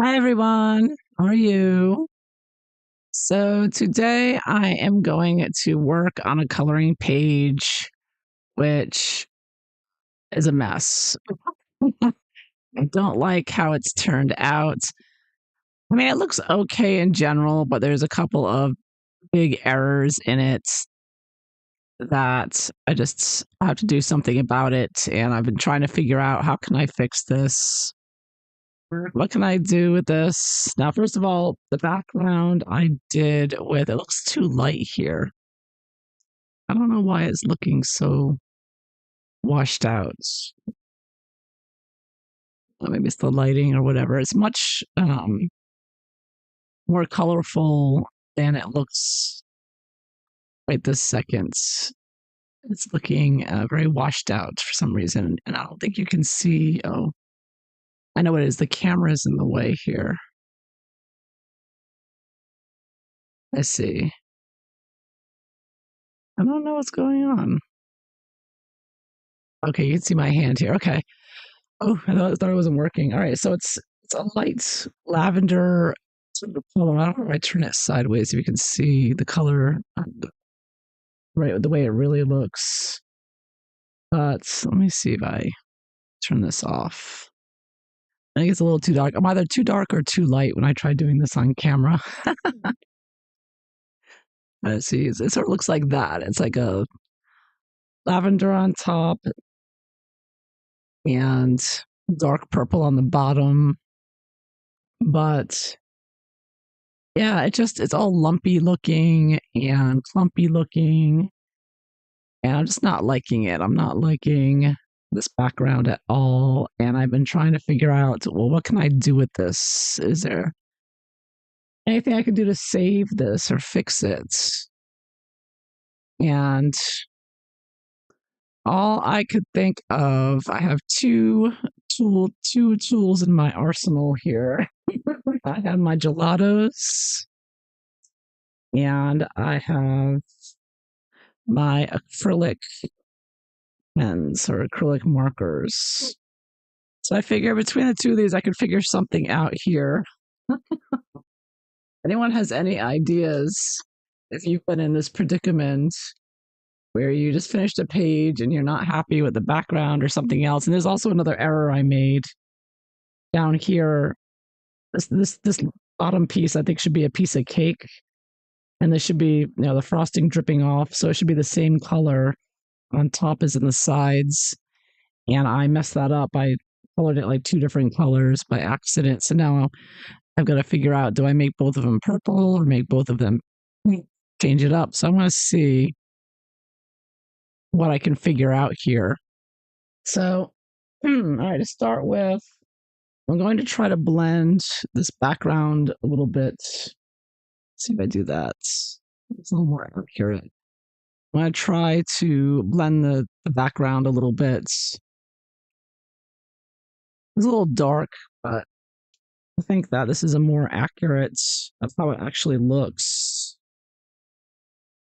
Hi everyone, how are you? So today I am going to work on a coloring page, which is a mess. I don't like how it's turned out. I mean, it looks okay in general, but there's a couple of big errors in it that I have to do something about it. And I've been trying to figure out how can I fix this? What can I do with this? Now, first of all, the background I did with it looks too light here. I don't know why it's looking so washed out. Maybe it's the lighting or whatever. It's much more colorful than it looks right this second. It's looking very washed out for some reason, and I don't think you can see. Oh, I know what it is. The camera's in the way here. I see. I don't know what's going on. Okay, you can see my hand here. Okay. Oh, I thought it wasn't working. All right, so it's a light lavender sort of color. I don't know if I turn it sideways if you can see the color, right, the way it really looks. But let me see if I turn this off. I think it's a little too dark. I'm either too dark or too light when I try doing this on camera. Let's see, it sort of looks like that. It's like a lavender on top and dark purple on the bottom. But yeah, it's all lumpy looking and clumpy looking, and I'm just not liking it. I'm not liking this background at all, and I've been trying to figure out, well, what can I do with this? Is there anything I can do to save this or fix it? And all I could think of, I have two tools in my arsenal here. I have my gelatos and I have my acrylic pens or acrylic markers. So I figure between the two of these, I could figure something out here. Anyone has any ideas if you've been in this predicament where you just finished a page and you're not happy with the background or something else? And there's also another error I made down here. This bottom piece I think should be a piece of cake, and this should be the frosting dripping off, so it should be the same color on top as in the sides. And I messed that up. I colored it like two different colors by accident. So now I've got to figure out, do I make both of them purple or make both of them change it up? So I want to see what I can figure out here. So, all right, to start with, I'm going to try to blend this background a little bit. Let's see if I do that. It's a little more accurate. I'm going to try to blend the background a little bit. It's a little dark, but I think that this is a more accurate of how it actually looks.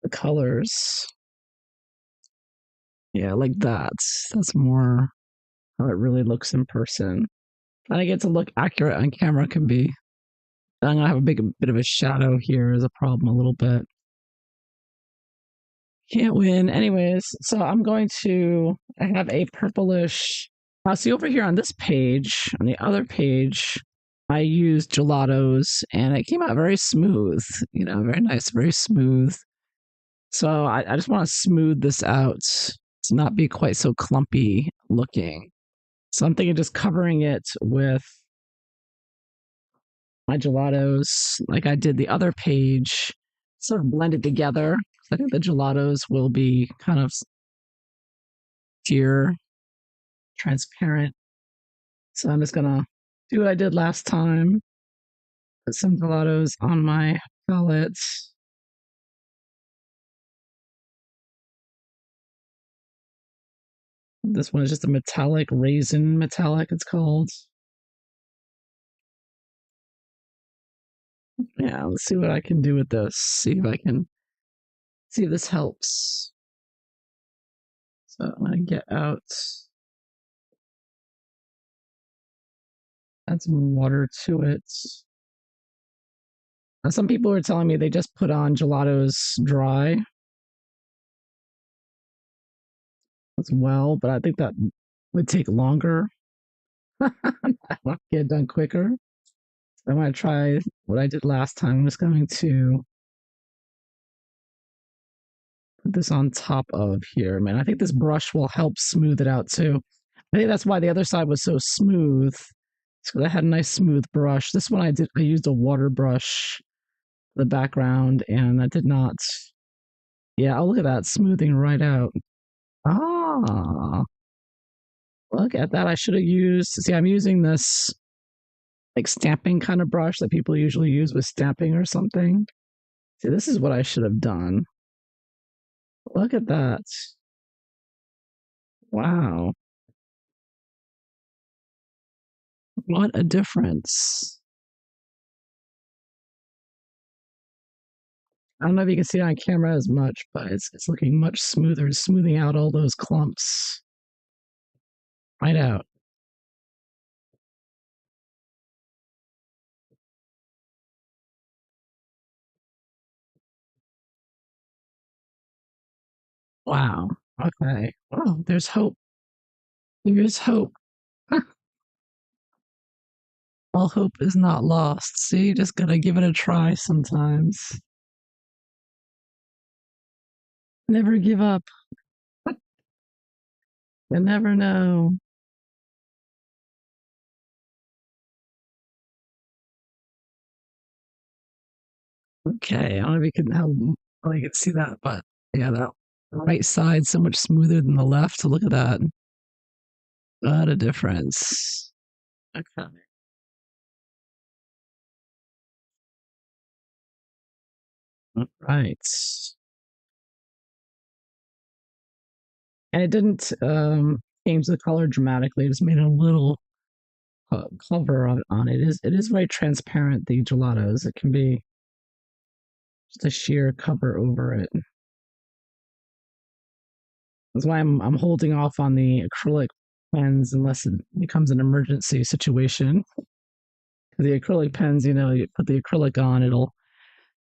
The colors. Yeah, like that. That's more how it really looks in person. Trying to get to look accurate on camera can be. I'm gonna have a bit of a shadow here as a problem a little bit. Can't win. Anyways, so I have a purplish. See over here on this page, on the other page, I used gelatos and it came out very smooth, very nice, very smooth. So I just want to smooth this out to not be quite so clumpy looking. So I'm thinking just covering it with my gelatos like I did the other page, sort of blend it together. I think the gelatos will be kind of clear, transparent. So I'm just gonna do what I did last time. Put some gelatos on my palette. This one is just a metallic, raisin metallic, it's called. Yeah, let's see what I can do with this. See if this helps. So I'm gonna get out Add some water to it. Now, some people are telling me they just put on gelatos dry as well, but I think that would take longer. Get it done quicker. I'm going to try what I did last time. I'm just going to put this on top of here, man. I think this brush will help smooth it out too. I think that's why the other side was so smooth. It's because I had a nice smooth brush. This one I used a water brush for the background, and that did not. Yeah, oh, look at that, smoothing right out. Ah, look at that. I should have used, see, I'm using this like stamping kind of brush that people usually use with stamping or something. See, this is what I should have done. Look at that. Wow. What a difference. I don't know if you can see it on camera as much, but it's looking much smoother, smoothing out all those clumps right out. Wow. Okay. Well, there's hope. There is hope. All hope is not lost. See, just gotta give it a try sometimes. Never give up. You never know. Okay, I don't know if you can how well you can see that, but yeah, that right side so much smoother than the left. So look at that. What a difference. Okay. Right. And it didn't change the color dramatically. It just made a little cover on it. It is very transparent. The gelatos. It can be just a sheer cover over it. That's why I'm holding off on the acrylic pens unless it becomes an emergency situation. The acrylic pens, you put the acrylic on, it'll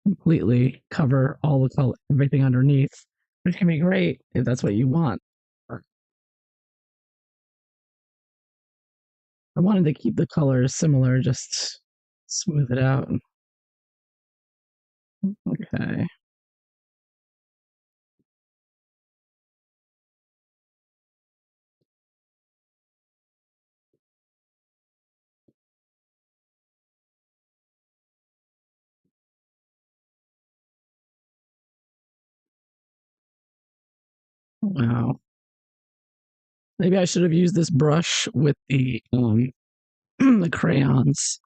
completely cover all the color, everything underneath. Which can be great if that's what you want. I wanted to keep the colors similar, just smooth it out. Okay. Wow. Maybe I should have used this brush with the the crayons.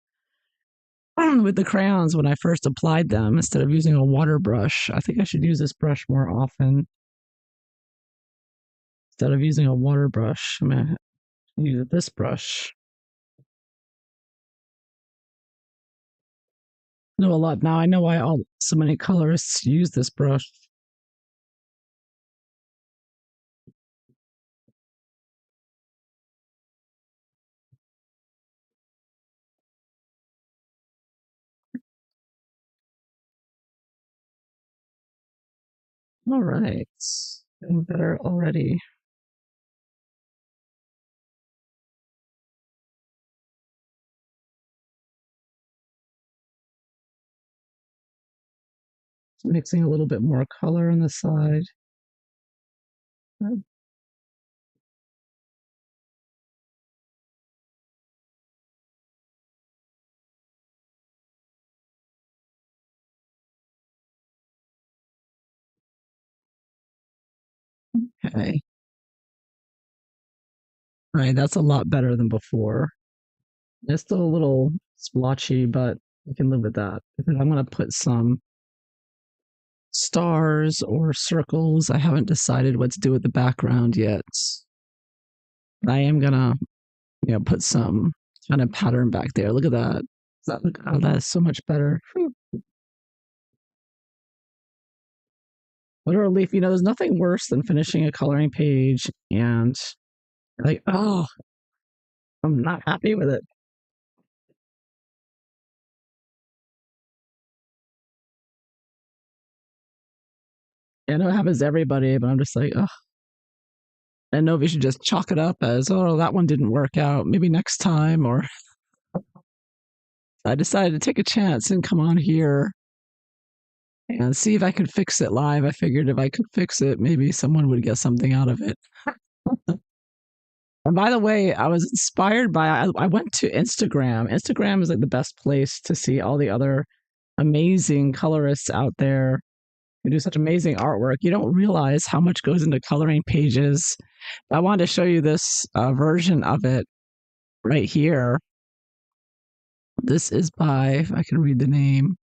With the crayons when I first applied them instead of using a water brush. I think I should use this brush more often instead of using a water brush. I'm gonna use this brush. I know a lot now. I know why all so many colorists use this brush. All right, getting better already. Mixing a little bit more color on the side. Okay. All right, that's a lot better than before. It's still a little splotchy, but I can live with that. Because I'm going to put some stars or circles. I haven't decided what to do with the background yet. I am going to, put some kind of pattern back there. Look at that. Oh, that is so much better. What a relief. There's nothing worse than finishing a coloring page and like, oh, I'm not happy with it. I know it happens to everybody, but I'm just like, oh, I know we should just chalk it up as, oh, that one didn't work out. Maybe next time. Or I decided to take a chance and come on here and see if I could fix it live. I figured if I could fix it, maybe someone would get something out of it. And by the way, I was inspired by, I went to Instagram. Instagram is like the best place to see all the other amazing colorists out there who do such amazing artwork. You don't realize how much goes into coloring pages. I wanted to show you this version of it right here. This is by, if I can read the name,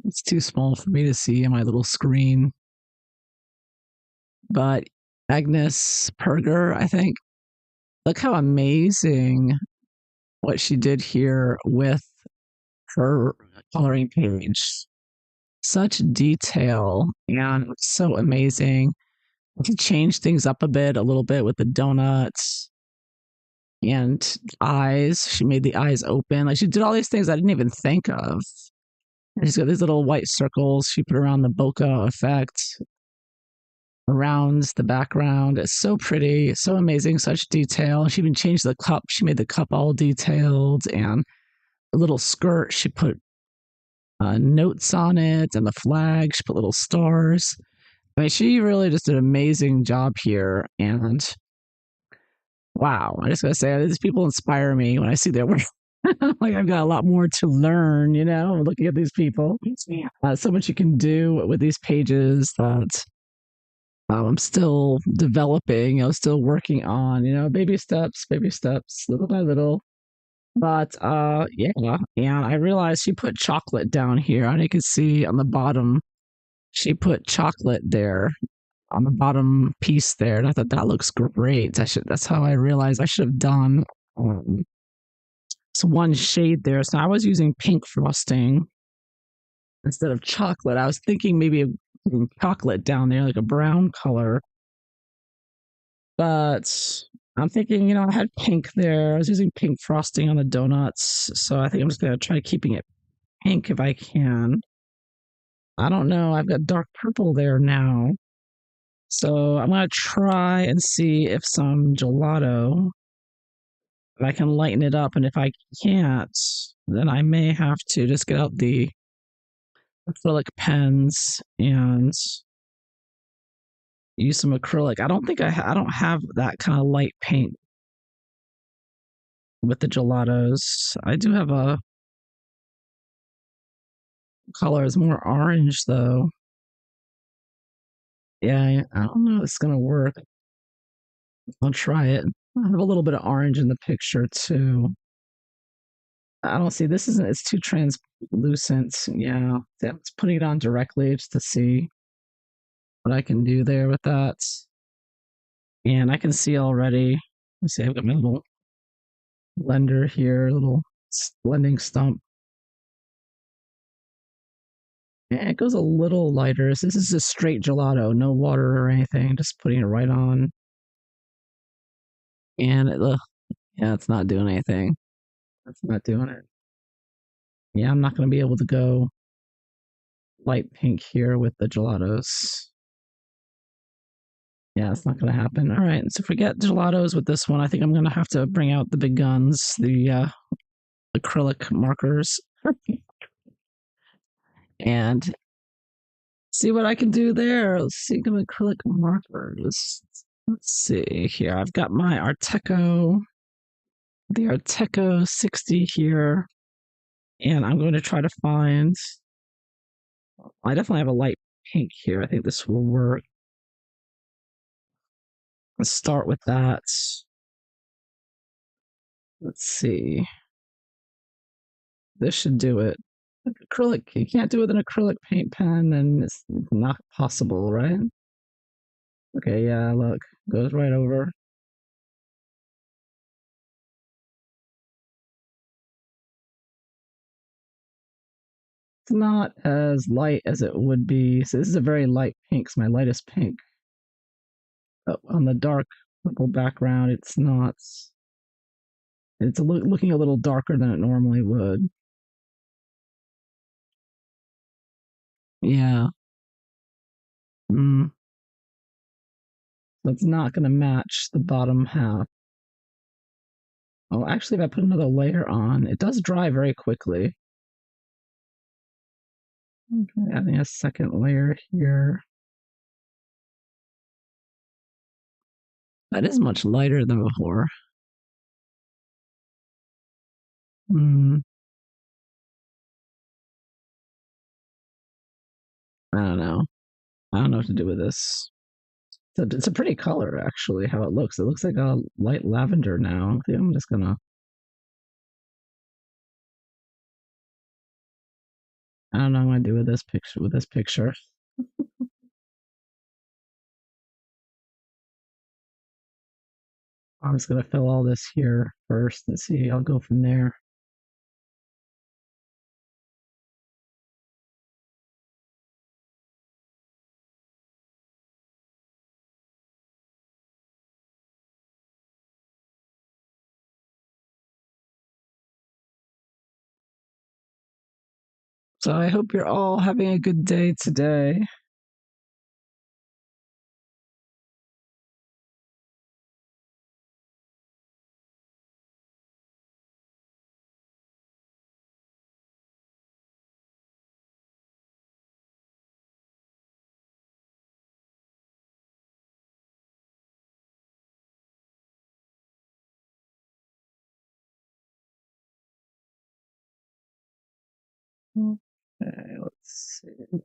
it's too small for me to see on my little screen, but Agnes Perger, I think. Look how amazing what she did here with her coloring page. Such detail and so amazing. She changed things up a little bit with the donuts and eyes. She made the eyes open. Like she did all these things I didn't even think of. And she's got these little white circles she put around the bokeh effect, around the background. It's so pretty, so amazing, such detail. She even changed the cup. She made the cup all detailed, and the little skirt, she put notes on it, and the flag, she put little stars. I mean, she really just did an amazing job here. And wow, I just gotta say, these people inspire me when I see their work. Like I've got a lot more to learn, looking at these people. So much you can do with these pages that I'm still developing, still working on, baby steps, little by little. But yeah, and I realized she put chocolate down here, and you can see on the bottom, she put chocolate there on the bottom piece there, and I thought that looks great. That's how I realized I should have done one shade there. So I was using pink frosting instead of chocolate. I was thinking maybe of putting chocolate down there, like a brown color. But I'm thinking, I had pink there. I was using pink frosting on the donuts. So I think I'm just going to try keeping it pink if I can. I don't know. I've got dark purple there now. So I'm going to try and see if some gelato, if I can lighten it up. And if I can't, then I may have to just get out the acrylic pens and use some acrylic. I don't think I don't have that kind of light paint with the gelatos. I do have a color is more orange though. Yeah, I don't know if it's gonna work. I'll try it. I have a little bit of orange in the picture too. I don't see this isn't it's too translucent. Yeah. I'm just putting it on directly just to see what I can do there with that. And I can see already. Let's see, I've got my little blender here, little blending stump. Yeah, it goes a little lighter. This is a straight gelato, no water or anything. Just putting it right on. And yeah, it's not doing anything. It's not doing it. Yeah, I'm not going to be able to go light pink here with the gelatos. Yeah, it's not going to happen. All right, so forget gelatos with this one. I think I'm going to have to bring out the big guns, the acrylic markers, and see what I can do there. Let's see, some acrylic markers. Let's see here. I've got my Arteco, the Arteco 60 here, and I'm going to try to find. I definitely have a light pink here. I think this will work. Let's start with that. Let's see. This should do it. Acrylic, you can't do it with an acrylic paint pen, and it's not possible, right? Okay, yeah, look, goes right over. It's not as light as it would be. So this is a very light pink. It's my lightest pink. But on the dark purple background, it's not. It's looking a little darker than it normally would. Yeah. Mm, that's not going to match the bottom half. Oh, actually, if I put another layer on, it does dry very quickly. Okay, adding a second layer here. That is much lighter than before. Mm, I don't know. I don't know what to do with this. It's a pretty color, actually, how it looks. It looks like a light lavender now. I think I'm just gonna. I don't know what I'm gonna do with this picture. I'm just gonna fill all this here first and see. I'll go from there. So I hope you're all having a good day today. Okay, let's see.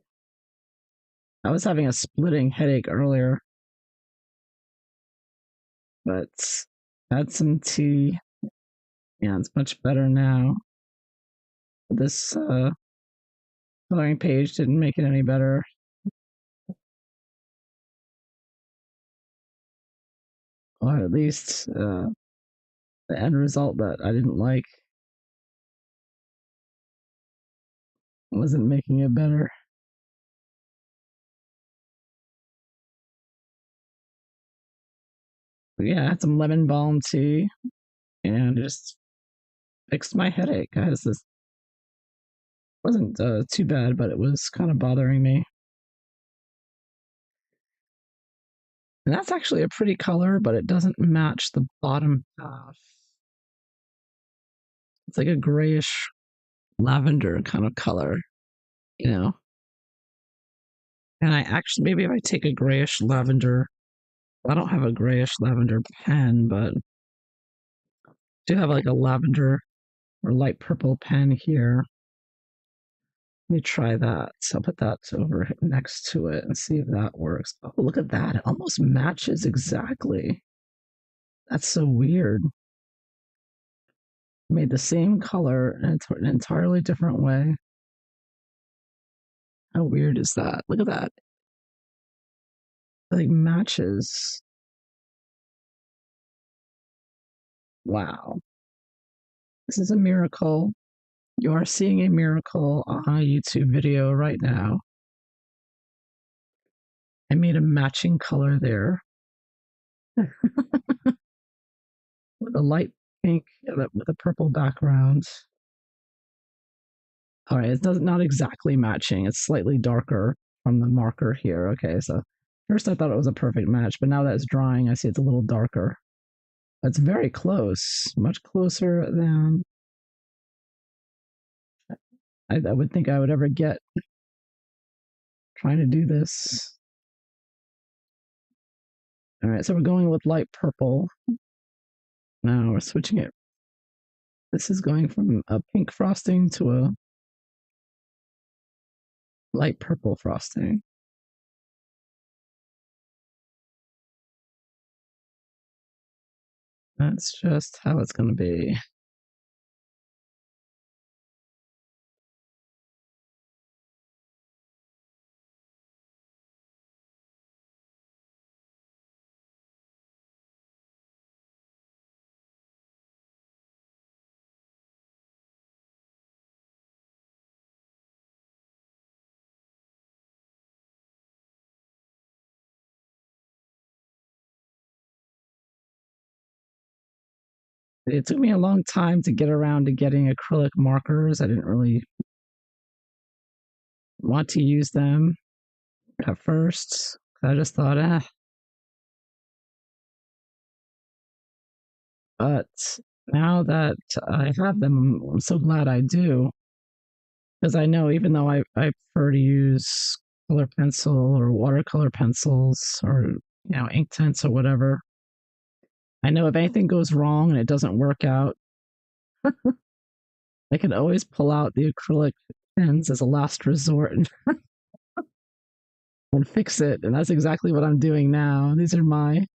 I was having a splitting headache earlier, but had some tea. Yeah, it's much better now. This coloring page didn't make it any better, or at least the end result that I didn't like wasn't making it better. But yeah, I had some lemon balm tea and just fixed my headache, guys. This wasn't too bad, but it was kind of bothering me. And that's actually a pretty color, but it doesn't match the bottom half. It's like a grayish lavender kind of color, you know? And I actually, maybe if I take a grayish lavender, I don't have a grayish lavender pen, but I do have like a lavender or light purple pen here. Let me try that. So I'll put that over next to it and see if that works. Oh, look at that. It almost matches exactly. That's so weird. Made the same color in an entirely different way. How weird is that? Look at that. It like matches. Wow. This is a miracle. You are seeing a miracle on a YouTube video right now. I made a matching color there with a light pink with a purple background. All right, it's not exactly matching. It's slightly darker from the marker here. Okay, so first I thought it was a perfect match, but now that it's drying, I see it's a little darker. It's very close, much closer than I would think I would ever get trying to do this. All right, so we're going with light purple. Now we're switching it. This is going from a pink frosting to a light purple frosting. That's just how it's going to be. It took me a long time to get around to getting acrylic markers. I didn't really want to use them. at first. I just thought, but now that I have them, I'm so glad I do because I know even though I prefer to use color pencil or watercolor pencils or ink tints or whatever, I know if anything goes wrong and it doesn't work out, I can always pull out the acrylic pens as a last resort and fix it. And that's exactly what I'm doing now. They're my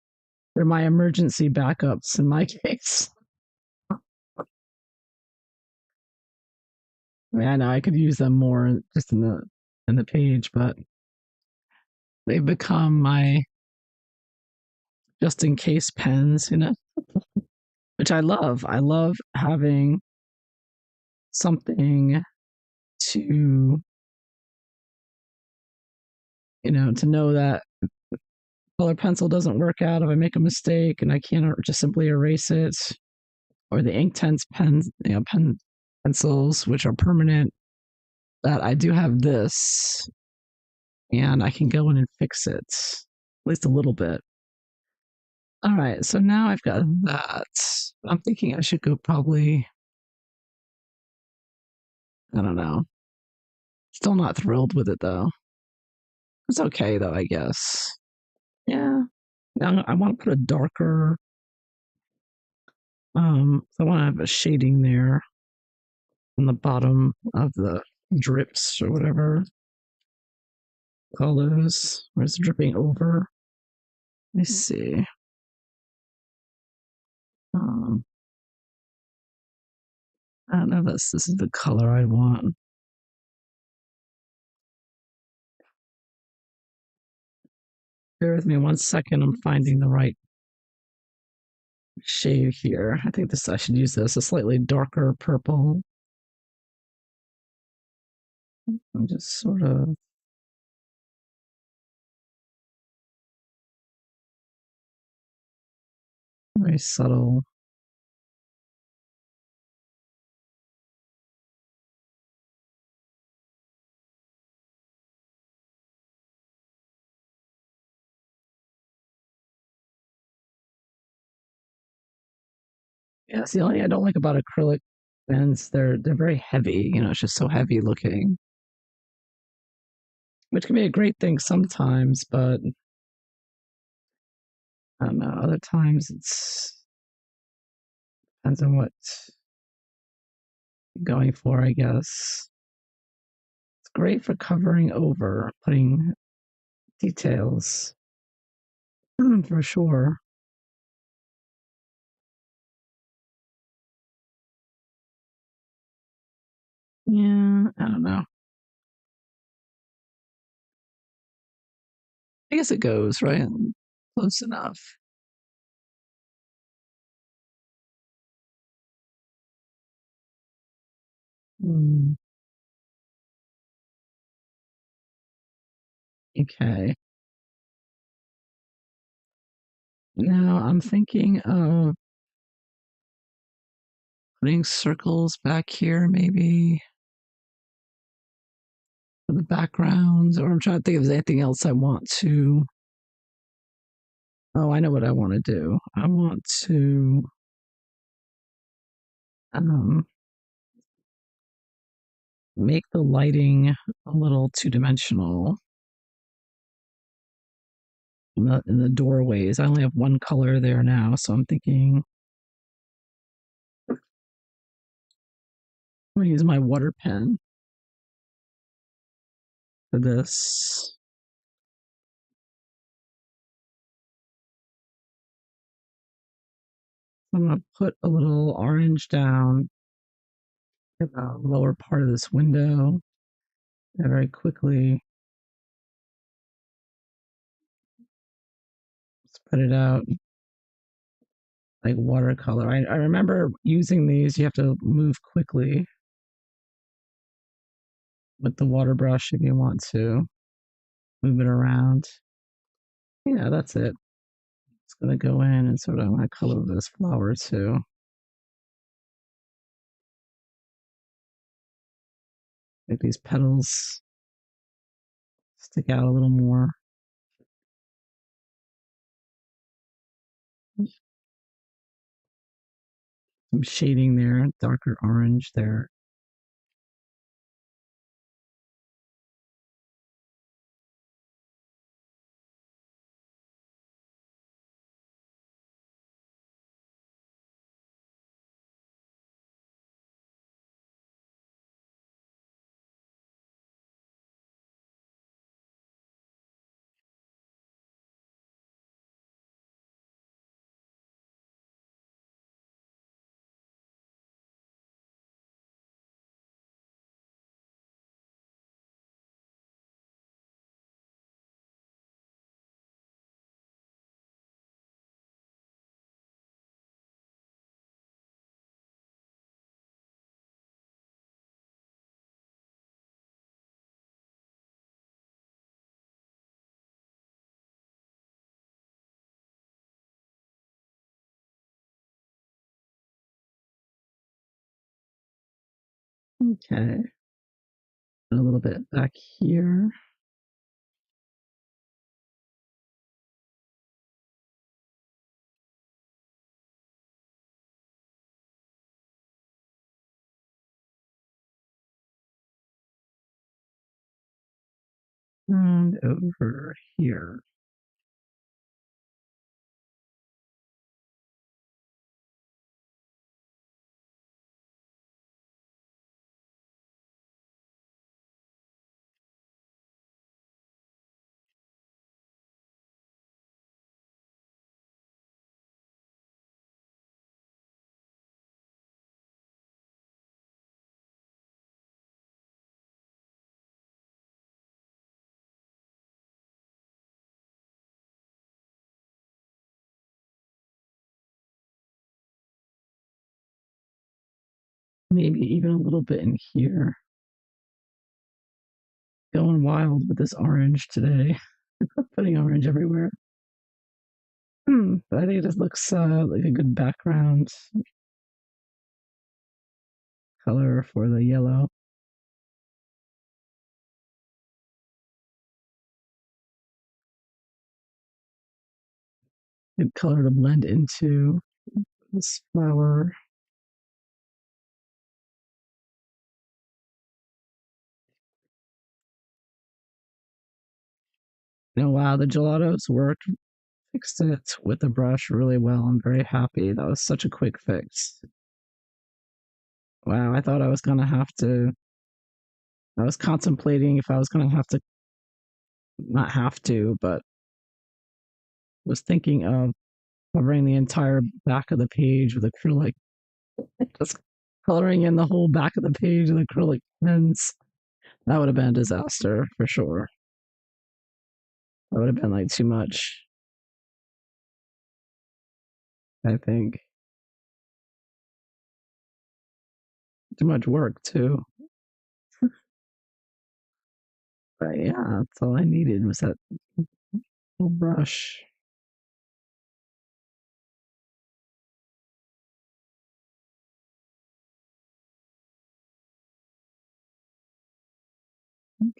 emergency backups in my case. I mean, I know I could use them more just in the page, but they've become my just in case pens, which I love. I love having something to, to know that color pencil doesn't work out if I make a mistake and I can't just simply erase it, or the ink tints pens, pencils, which are permanent, that I do have this and I can go in and fix it, at least a little bit. All right, so now I've got that. I'm thinking I should go probably, I don't know. Still not thrilled with it though. It's okay though, I guess. Yeah. Now I want to put a darker, so I want to have a shading there on the bottom of the drips or whatever. Call those, where it's dripping over. Let me see. Um, I don't know if this is the color I want. Bear with me 1 second. I'm finding the right shade here. I think I should use this, a slightly darker purple. I'm just sort of very subtle. Yeah, it's the only thing I don't like about acrylic pens. They're very heavy. It's just so heavy looking, which can be a great thing sometimes, but I don't know. Other times it's depends on what you're going for, I guess. It's great for covering over, putting details for sure. Yeah, I don't know. I guess it goes, right? Close enough. Mm, okay. Now I'm thinking of putting circles back here, maybe for the backgrounds, or I'm trying to think if there's anything else I want to. Oh, I know what I want to do. I want to um, make the lighting a little two dimensional in the doorways. I only have one color there now, so I'm thinking I'm gonna use my water pen for this. I'm gonna put a little orange down in the lower part of this window and very quickly spread it out like watercolor. I remember using these, you have to move quickly with the water brush if you want to move it around. Yeah, that's it. It's gonna go in and sort of I want to color this flower too. Make these petals stick out a little more. Some shading there, darker orange there. Okay. A little bit back here. And over here. Maybe even a little bit in here. Going wild with this orange today. Putting orange everywhere. But I think it just looks like a good background color for the yellow. Good color to blend into this flower. Wow, the gelatos worked. Fixed it with the brush really well. I'm very happy. That was such a quick fix. Wow, I thought I was going to have to. I was contemplating if I was going to have to, not have to, but was thinking of covering the entire back of the page with acrylic. Just coloring in the whole back of the page with acrylic pens. That would have been a disaster for sure. That would have been like too much, I think. Too much work too. But yeah, that's all I needed was that little brush.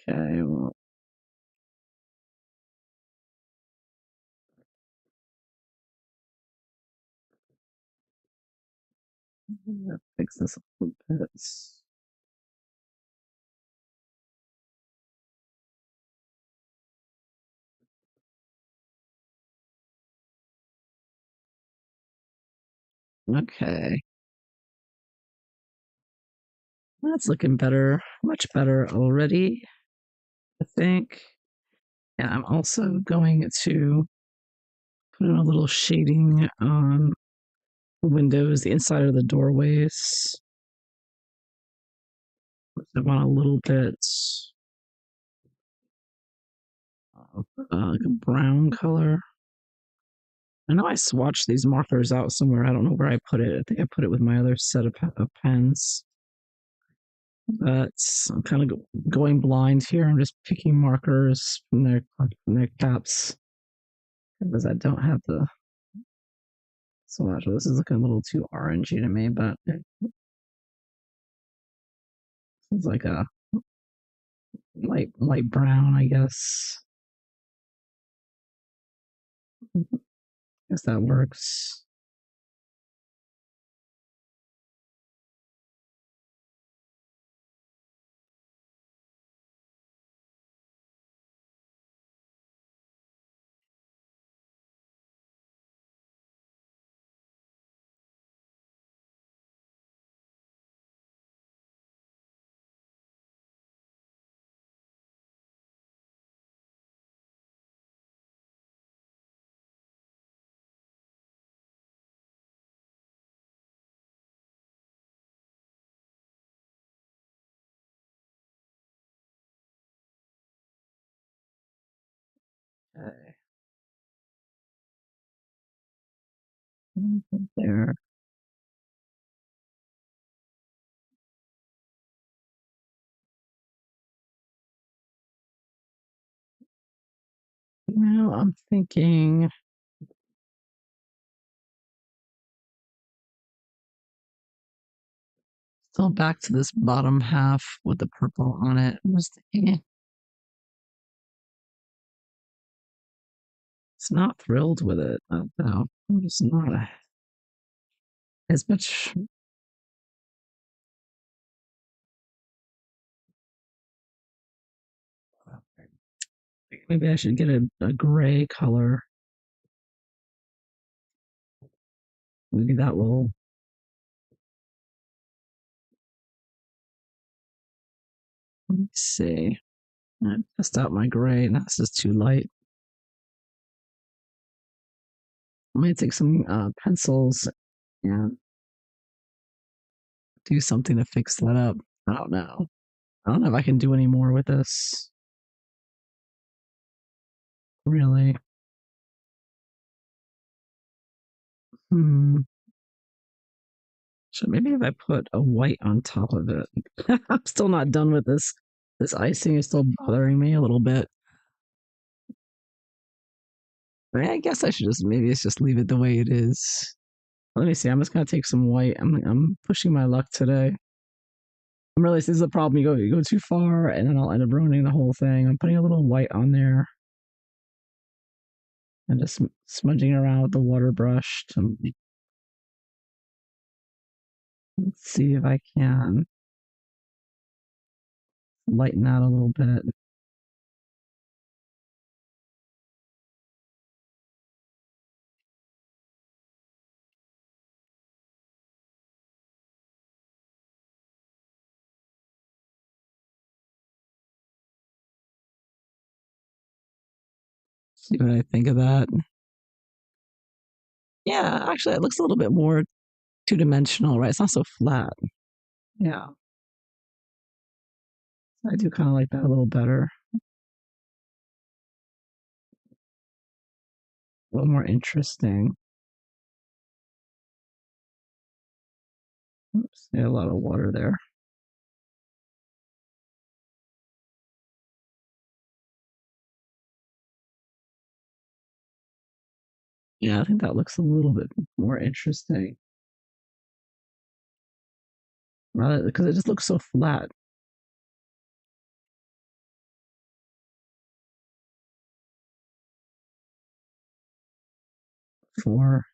Okay, well, fix this a little bit. Okay, that's looking better, much better already, I think. And I'm also going to put in a little shading on the windows, the inside of the doorways. I want a little bit of like a brown color. I know I swatched these markers out somewhere. I don't know where I put it. I think I put it with my other set of pens. But I'm kind of going blind here. I'm just picking markers from their caps because I don't have the swatch. This is looking a little too orangey to me, but it's like a light brown, I guess. Guess that works. Okay. There. Now I'm thinking still back to this bottom half with the purple on it. I'm just thinking it's not thrilled with it. I don't know. I'm just not as much. Maybe I should get a gray color. Maybe that will. Let me see. I test out my gray. Now this is too light. I'm gonna take some pencils and do something to fix that up. I don't know. I don't know if I can do any more with this. Really. Hmm. So maybe if I put a white on top of it. I'm still not done with this. This icing is still bothering me a little bit. I guess I should just maybe it's just leave it the way it is. Let me see. I'm just gonna take some white. I'm pushing my luck today. I'm really this is the problem. You go too far, and then I'll end up ruining the whole thing. I'm putting a little white on there and just smudging around with the water brush to let's see if I can lighten that a little bit. See what I think of that. Yeah, actually, it looks a little bit more two dimensional, right? It's not so flat. Yeah, I do kind of like that a little better, a little more interesting. Oops, yeah, a lot of water there. Yeah, I think that looks a little bit more interesting. Rather, because it just looks so flat for.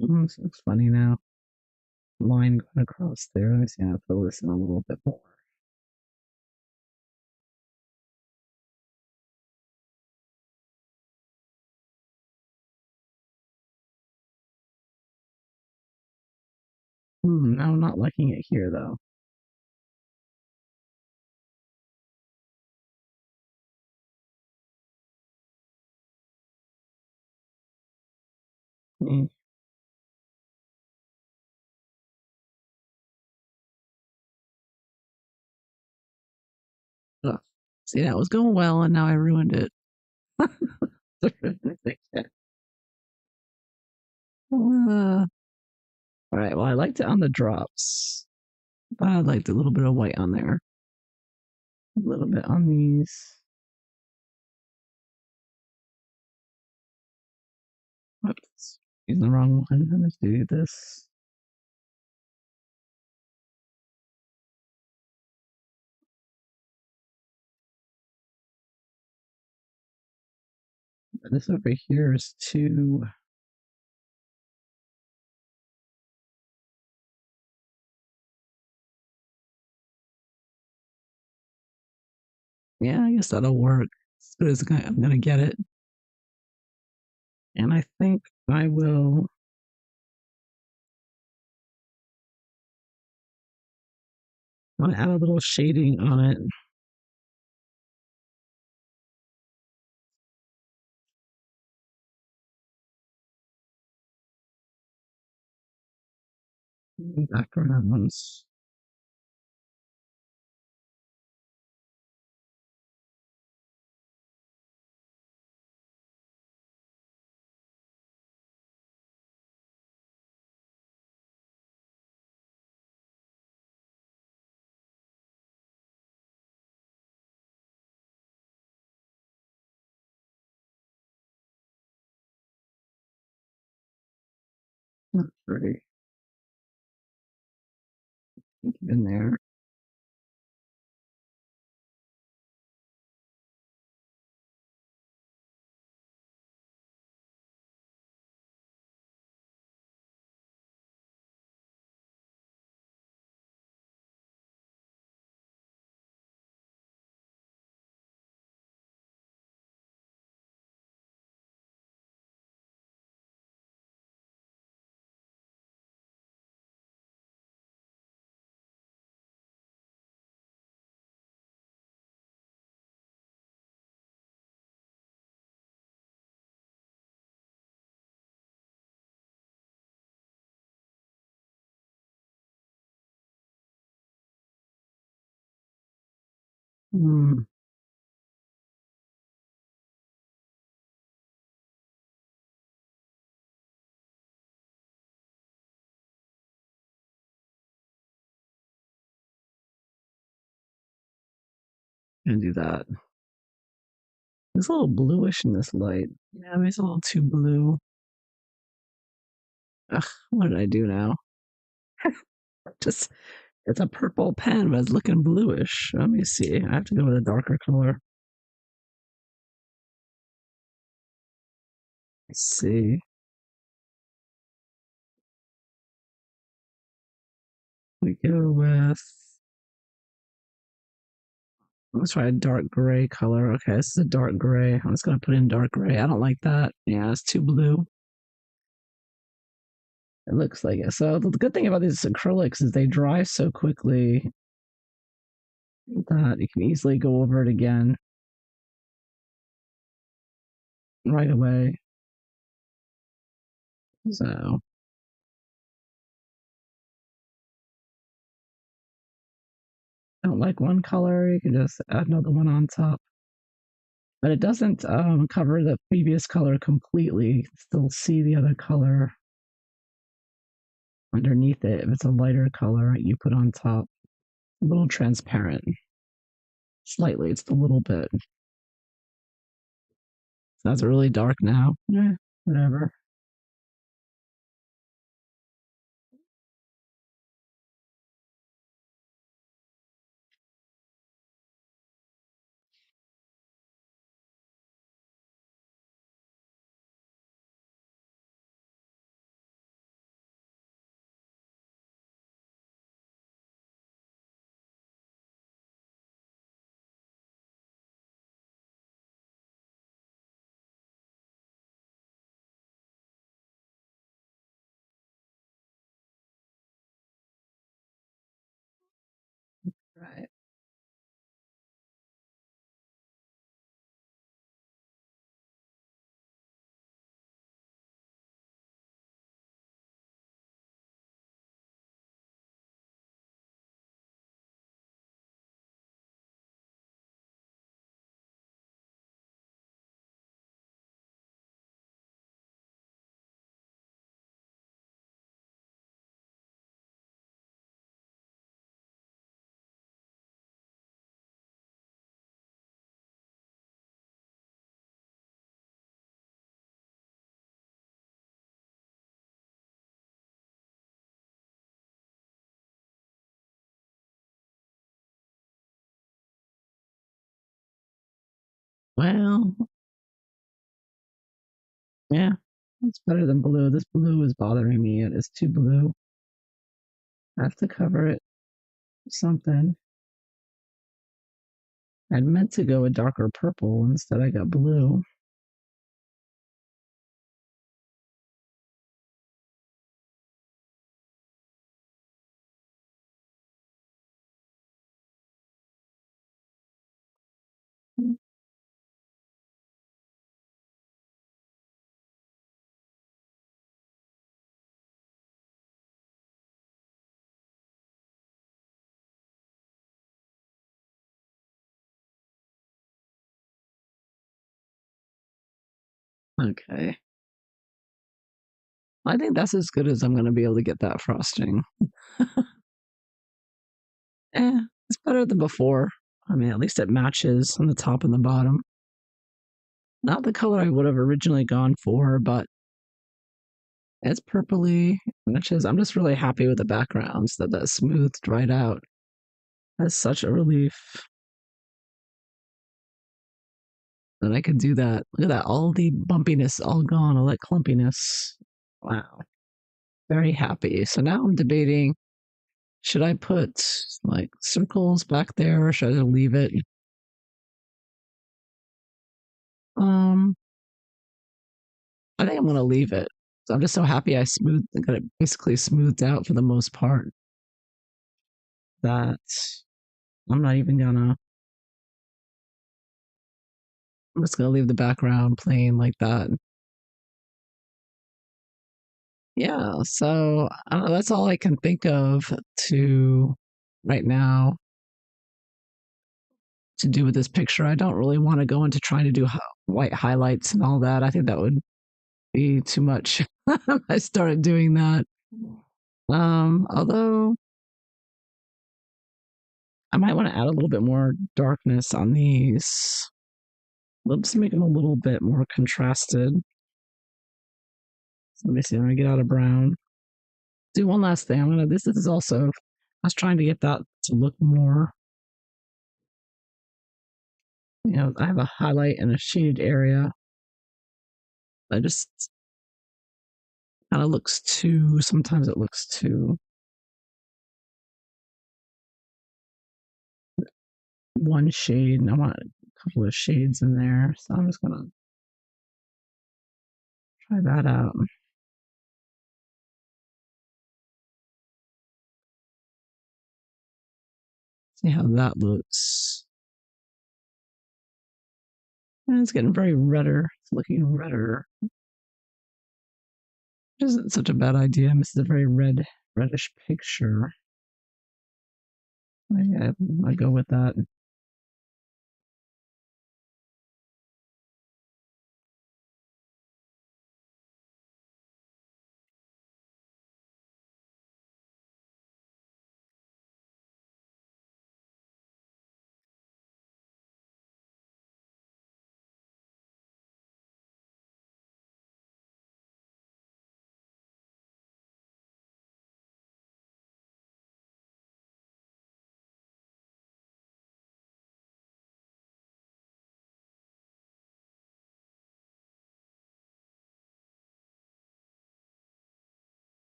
This looks funny now. Line going across there. Let me see how to fill this in a little bit more. Now I'm not liking it here though. Mm, ugh. See, that was going well, and now I ruined it. All right. Well, Well, I liked it on the drops. But I liked a little bit of white on there. A little bit on these. Oops. Using the wrong one. Let's do this. This over here is too. Yeah, I guess that'll work. As good as I'm gonna get it. And I think I will. I'm gonna add a little shading on it. Backgrounds. Not very in there. Hmm. Gonna do that. It's a little bluish in this light. Yeah, it's a little too blue. Ugh, what did I do now? Just it's a purple pen, but it's looking bluish. Let me see. I have to go with a darker color. Let's see. We go with. Let's try a dark gray color. Okay, this is a dark gray. I'm just gonna put in dark gray. I don't like that. Yeah, it's too blue. It looks like it. So the good thing about these acrylics is they dry so quickly that you can easily go over it again right away. So don't like one color, you can just add another one on top. But it doesn't cover the previous color completely. You can still see the other color underneath it. If it's a lighter color, you put on top. A little transparent. Slightly, it's a little bit. So that's really dark now. Whatever. Right. Well, yeah, it's better than blue. This blue is bothering me. It is too blue. I have to cover it with something. I'd meant to go a darker purple. Instead, I got blue. Okay. I think that's as good as I'm going to be able to get that frosting. It's better than before. I mean, at least it matches on the top and the bottom. Not the color I would have originally gone for, but it's purpley. Matches. I'm just really happy with the backgrounds that smoothed right out. That's such a relief that I could do that. Look at that. All the bumpiness all gone, all that clumpiness. Wow. Very happy. So now I'm debating, should I put like circles back there or should I leave it? Um, I think I'm gonna leave it. So I'm just so happy I got it basically smoothed out for the most part that I'm not even gonna I'm just gonna leave the background plain like that. Yeah, so I don't know, that's all I can think of to right now to do with this picture. I don't really want to go into trying to do white highlights and all that. I think that would be too much. I started doing that. Although I might want to add a little bit more darkness on these. Let's make them a little bit more contrasted. So let me see. I'm gonna get out of brown. Do one last thing. I'm gonna. This is also. I was trying to get that to look more. I have a highlight and a shaded area. I just kind of looks too. Sometimes it looks too one shade, and I want a couple of shades in there. So I'm just gonna try that out. See how that looks. And it's getting very redder. It's looking redder. Which isn't such a bad idea. This is a very reddish picture. I go with that.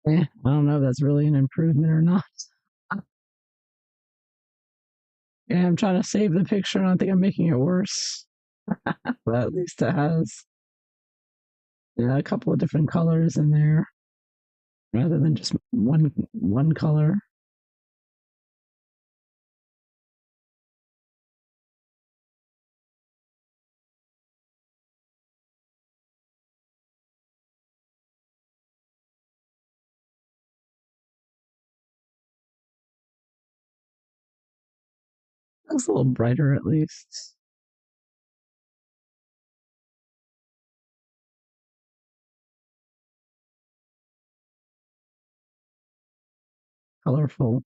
I don't know if that's really an improvement or not. Yeah, I'm trying to save the picture and I think I'm making it worse. But at least it has, yeah, a couple of different colors in there rather than just one color. Looks a little brighter at least. Colorful.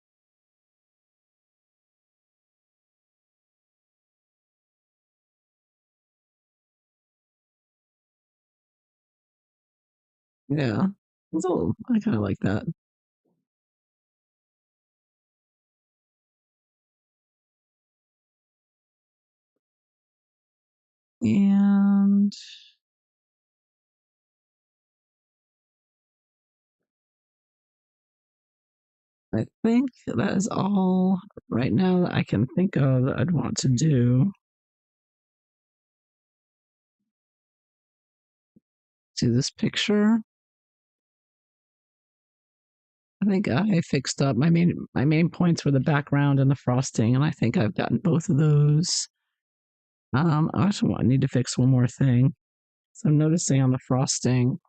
Yeah. It's a little, I kind of like that. And I think that is all right now that I can think of that I'd want to do to this picture. I think I fixed up my main points were the background and the frosting, and I think I've gotten both of those. I actually need to fix one more thing. So I'm noticing on the frosting,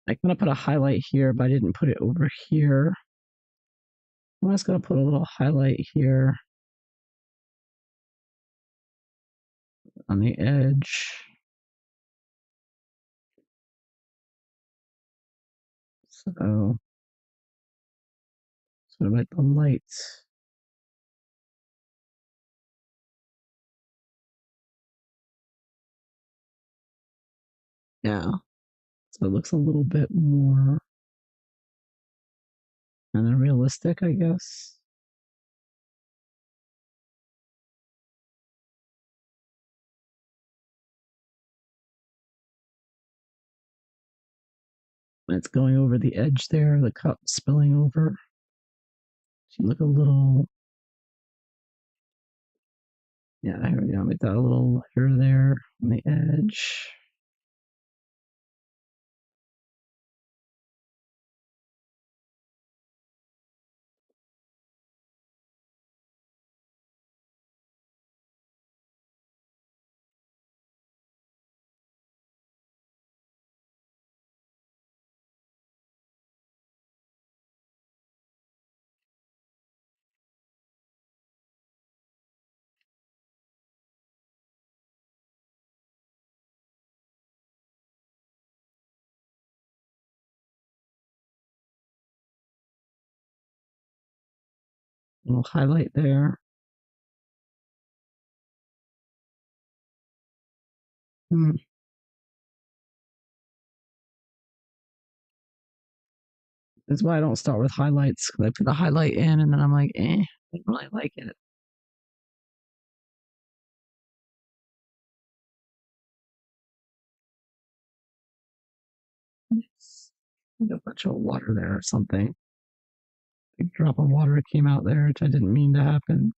I kind of put a highlight here, but I didn't put it over here. I'm just gonna put a little highlight here on the edge. So sort of like the lights. Yeah. So it looks a little bit more kind of realistic, I guess. It's going over the edge there, the cup spilling over. Should look a little, yeah, here we go. Make that a little lighter there on the edge. A little highlight there. Hmm. That's why I don't start with highlights, because I put the highlight in and then I'm like, I don't really like it. A bunch of water there or something. Big drop of water came out there, which I didn't mean to happen.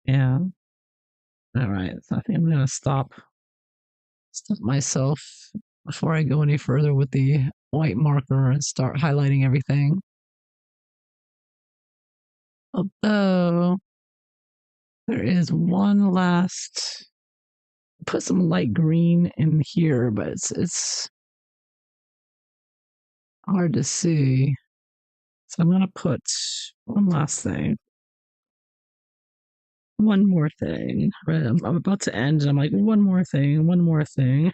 Yeah. All right. So I think I'm gonna stop myself before I go any further with the white marker and start highlighting everything. Although there is one last put some light green in here, but it's hard to see. So I'm gonna put one last thing. One more thing. Right, I'm about to end, and I'm like, one more thing, one more thing.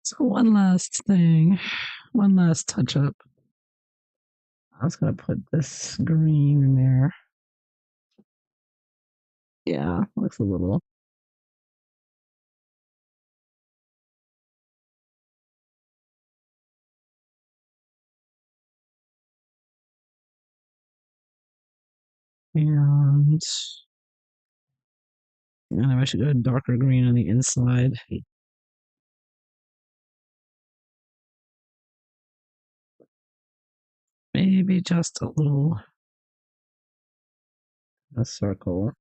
So one last thing, one last touch up. I was gonna put this green in there. Yeah, looks a little. And I should go darker green on the inside. Maybe just a little a circle.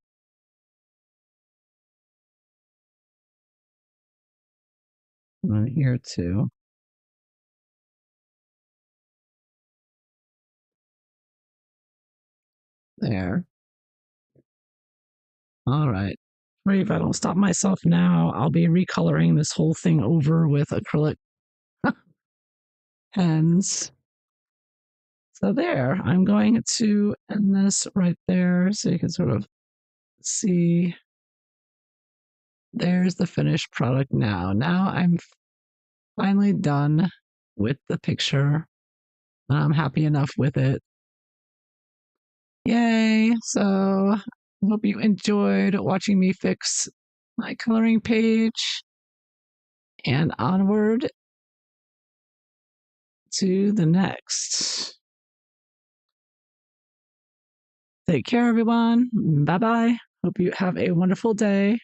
And here too. There. All right. If I don't stop myself now, I'll be recoloring this whole thing over with acrylic pens. So there, I'm going to end this right there so you can sort of see. There's the finished product now. Now I'm finally done with the picture. I'm happy enough with it. Yay! So I hope you enjoyed watching me fix my coloring page and onward to the next. Take care, everyone. Bye bye. Hope you have a wonderful day.